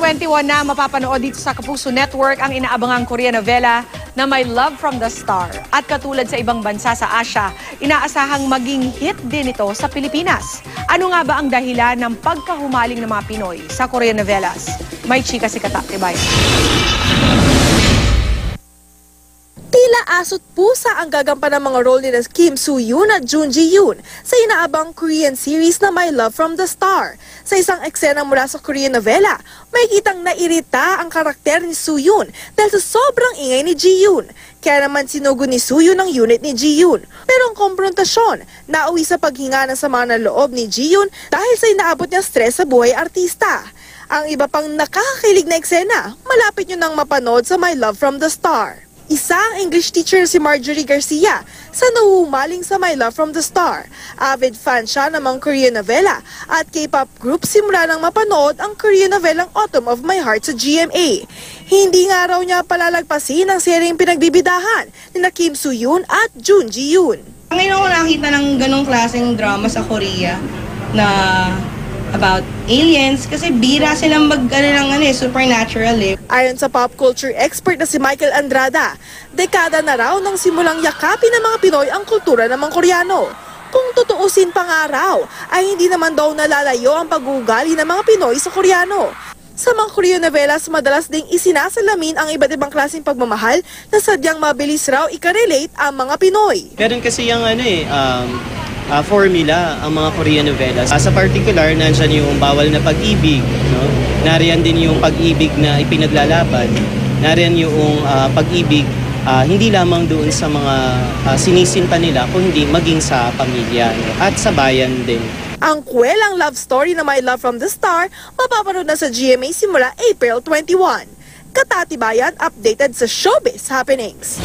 21 na mapapanood dito sa Kapuso Network ang inaabangang Korean novela na My Love from the Star. At katulad sa ibang bansa sa Asia, inaasahang maging hit din ito sa Pilipinas. Ano nga ba ang dahilan ng pagkahumaling ng mga Pinoy sa Korean novelas? May chika si Katatibayan. Tila aso't pusa ang gagampan ng mga role ni Kim Soo-yoon at Jun Ji-yoon sa inaabang Korean series na My Love from the Star. Sa isang eksena mula sa Korean novela, may kitang nairita ang karakter ni Soo-yoon dahil sa sobrang ingay ni Ji-yoon. Kaya naman sinugo ni Soo-yoon ang unit ni Ji-yoon. Pero ang komprontasyon, nauwi sa paghinga ng sama ng loob ni Ji-yoon dahil sa inaabot niyang stress sa buhay artista. Ang iba pang nakakakilig na eksena, malapit nyo nang mapanood sa My Love from the Star. Isang English teacher si Marjorie Garcia sa nahuhumaling sa My Love from the Star. Avid fan siya ng mga Korean novela at K-pop group simula nang mapanood ang Korean novelang Autumn of My Heart sa GMA. Hindi nga raw niya palalagpasin ang seryeng pinagbibidahan ni Kim Soo-yoon at Jun Ji-yoon. Ngayon ako nakita ng ganong klaseng drama sa Korea na about aliens kasi bira silang supernatural eh. Ayon sa pop culture expert na si Michael Andrada, dekada na raw nang simulang yakapin ng mga Pinoy ang kultura ng mga Koreano. Kung tutuusin pa nga raw, ay hindi naman daw nalalayo ang pag-uugali ng mga Pinoy sa Koreano. Sa mga Korean novelas, madalas ding isinasalamin ang iba't ibang klaseng pagmamahal na sadyang mabilis raw ikarelate ang mga Pinoy. Meron kasi yung formula ang mga Korean novelas. Sa particular, nandyan yung bawal na pag-ibig. No? Nariyan din yung pag-ibig na ipinaglalaban. Nariyan yung pag-ibig hindi lamang doon sa mga sinisinta nila, kundi maging sa pamilya at sa bayan din. Ang kwelang love story na My Love from the Star, mapapanood na sa GMA simula April 21. Katatibayan, updated sa Showbiz Happenings.